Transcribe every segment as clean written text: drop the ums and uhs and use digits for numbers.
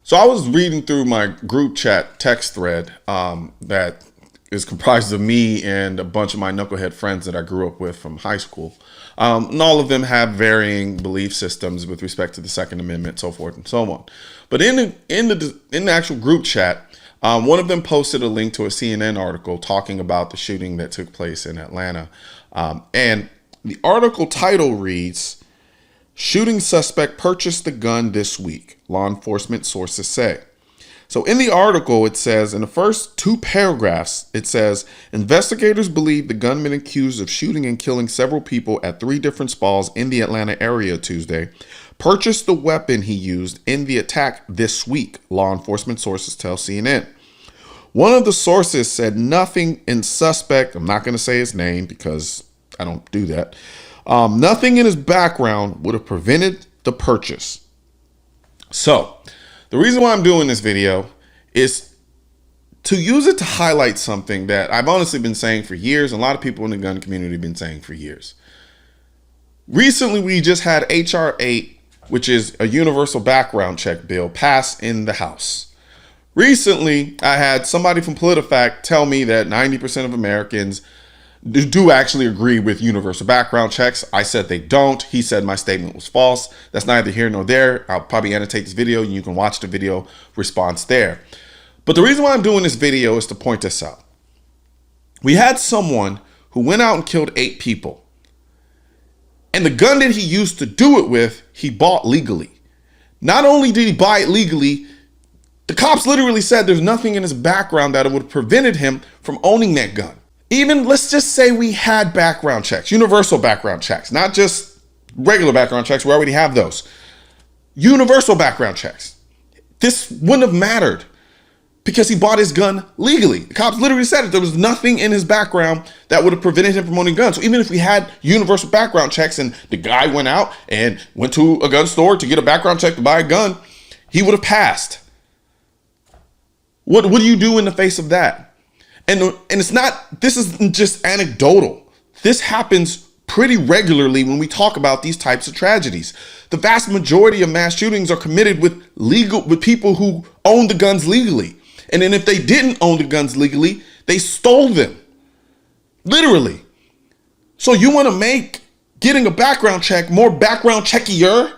So I was reading through my group chat text thread that is comprised of me and a bunch of my knucklehead friends that I grew up with from high school. And all of them have varying belief systems with respect to the Second Amendment, so forth and so on. But in the actual group chat, one of them posted a link to a CNN article talking about the shooting that took place in Atlanta. And the article title reads, "Shooting suspect purchased the gun this week, law enforcement sources say." So in the article, it says, in the first two paragraphs, it says, investigators believe the gunman accused of shooting and killing several people at 3 different spas in the Atlanta area Tuesday purchased the weapon he used in the attack this week, law enforcement sources tell CNN. One of the sources said nothing in suspect, I'm not going to say his name because I don't do that, nothing in his background would have prevented the purchase. So the reason why I'm doing this video is to use it to highlight something that I've honestly been saying for years, and a lot of people in the gun community have been saying for years. Recently, we just had HR8, which is a universal background check bill, pass in the House. Recently, I had somebody from PolitiFact tell me that 90% of Americans do actually agree with universal background checks. I said they don't. He said my statement was false. That's neither here nor there. I'll probably annotate this video and you can watch the video response there. But the reason why I'm doing this video is to point this out. We had someone who went out and killed 8 people. And the gun that he used to do it with, he bought legally. Not only did he buy it legally, the cops literally said there's nothing in his background that would have prevented him from owning that gun. Even, let's just say we had background checks, universal background checks, not just regular background checks. We already have those. Universal background checks. This wouldn't have mattered because he bought his gun legally. The cops literally said it. There was nothing in his background that would have prevented him from owning guns. So even if we had universal background checks and the guy went out and went to a gun store to get a background check to buy a gun, he would have passed. What do you do in the face of that? And it's not, this isn't just anecdotal. This happens pretty regularly when we talk about these types of tragedies. The vast majority of mass shootings are committed with people who own the guns legally. And then if they didn't own the guns legally, they stole them. Literally. So you want to make getting a background check more background checkier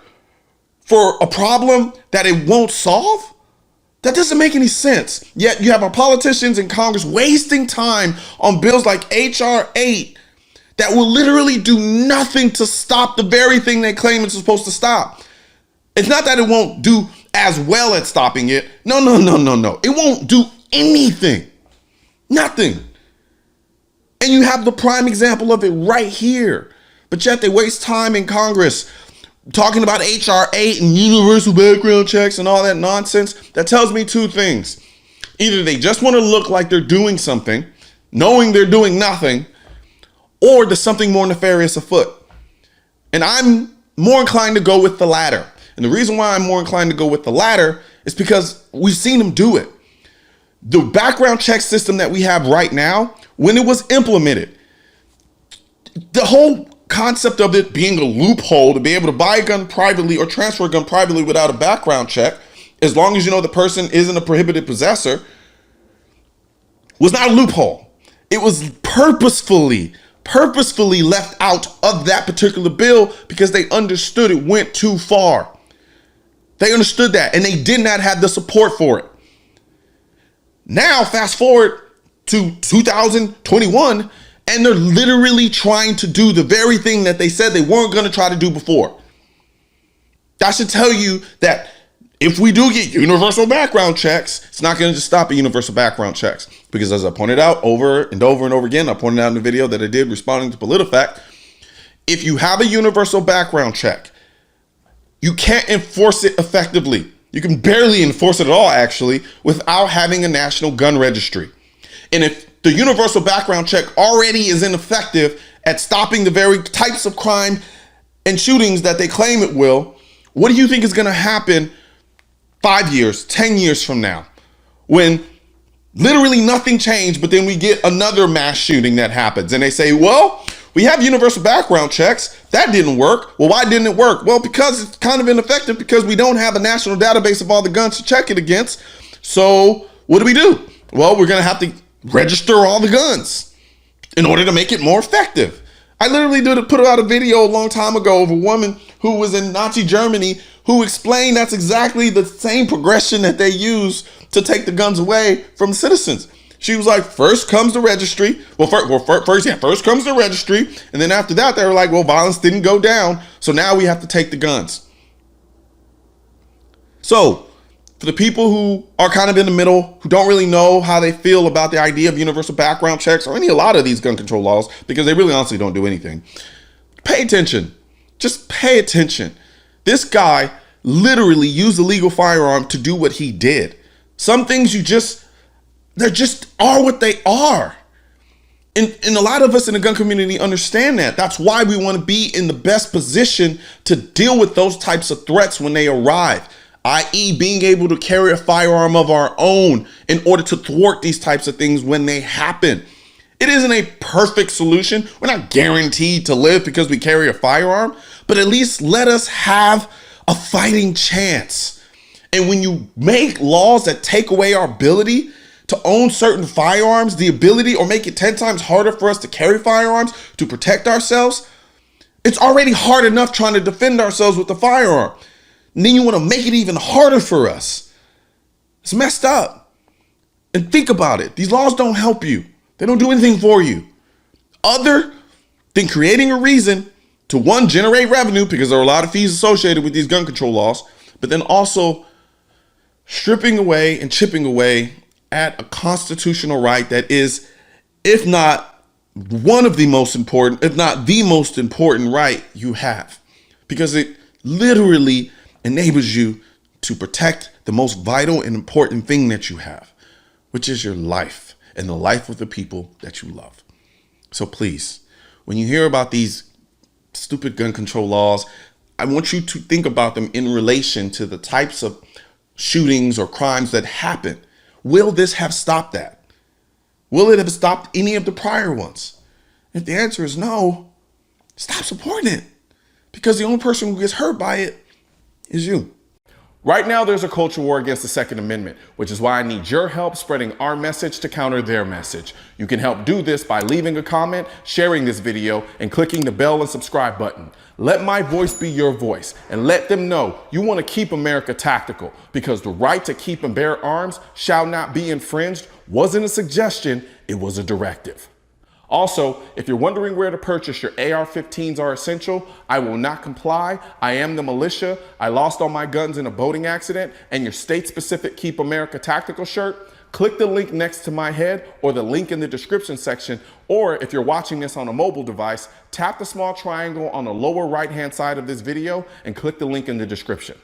for a problem that it won't solve? That doesn't make any sense. Yet you have our politicians in Congress wasting time on bills like HR8 that will literally do nothing to stop the very thing they claim it's supposed to stop. It's not that it won't do as well at stopping it. No. It won't do anything. Nothing. And you have the prime example of it right here. But yet they waste time in Congress talking about HR8 and universal background checks and all that nonsense. That tells me 2 things. Either they just want to look like they're doing something, knowing they're doing nothing, or there's something more nefarious afoot. And I'm more inclined to go with the latter. And the reason why I'm more inclined to go with the latter is because we've seen them do it. The background check system that we have right now, when it was implemented, the whole concept of it being a loophole to be able to buy a gun privately or transfer a gun privately without a background check, as long as you know the person isn't a prohibited possessor, was not a loophole. It was purposefully left out of that particular bill because they understood it went too far. They understood that and they did not have the support for it. Now, fast forward to 2021, and they're literally trying to do the very thing that they said they weren't going to try to do before. That should tell you that if we do get universal background checks, it's not going to just stop at universal background checks. Because as I pointed out over and over again, I pointed out in the video that I did responding to PolitiFact, if you have a universal background check, you can't enforce it effectively. You can barely enforce it at all, actually, without having a national gun registry. And if the universal background check already is ineffective at stopping the very types of crime and shootings that they claim it will, what do you think is going to happen 5 years, 10 years from now, when literally nothing changed, but then we get another mass shooting that happens and they say, well, We have universal background checks. That didn't work. Well, why didn't it work? Well, because it's kind of ineffective because we don't have a national database of all the guns to check it against. So what do? Well, we're going to have to register all the guns in order to make it more effective. I literally put out a video a long time ago of a woman who was in Nazi Germany who explained that's exactly the same progression that they use to take the guns away from citizens. She was like, first comes the registry. First comes the registry. And then after that, they were like, well, violence didn't go down. So now we have to take the guns. So for the people who are kind of in the middle, who don't really know how they feel about the idea of universal background checks or a lot of these gun control laws, because they really honestly don't do anything, pay attention. Just pay attention. This guy literally used a legal firearm to do what he did. Some things they just are what they are. And a lot of us in the gun community understand that. That's why we want to be in the best position to deal with those types of threats when they arrive, i.e. being able to carry a firearm of our own in order to thwart these types of things when they happen. It isn't a perfect solution. We're not guaranteed to live because we carry a firearm, but at least let us have a fighting chance. And when you make laws that take away our ability to own certain firearms, the ability, or make it 10 times harder for us to carry firearms to protect ourselves, it's already hard enough trying to defend ourselves with the firearm. And then you want to make it even harder for us. It's messed up. And think about it. These laws don't help you. They don't do anything for you other than creating a reason to, one, generate revenue, because there are a lot of fees associated with these gun control laws, but then also stripping away and chipping away at a constitutional right that is, if not one of the most important, if not the most important right you have, because it literally enables you to protect the most vital and important thing that you have, which is your life and the life of the people that you love. So please, when you hear about these stupid gun control laws, I want you to think about them in relation to the types of shootings or crimes that happen. Will this have stopped that? Will it have stopped any of the prior ones? If the answer is no, stop supporting it, because the only person who gets hurt by it is you. Right now, there's a culture war against the Second Amendment, which is why I need your help spreading our message to counter their message. You can help do this by leaving a comment, sharing this video, and clicking the bell and subscribe button. Let my voice be your voice, and let them know you want to keep America tactical, because the right to keep and bear arms shall not be infringed wasn't a suggestion, it was a directive. Also, if you're wondering where to purchase your AR-15s are essential, I will not comply. I am the militia. I lost all my guns in a boating accident, and your state-specific Keep America Tactical shirt, click the link next to my head or the link in the description section. Or if you're watching this on a mobile device, tap the small triangle on the lower right-hand side of this video and click the link in the description.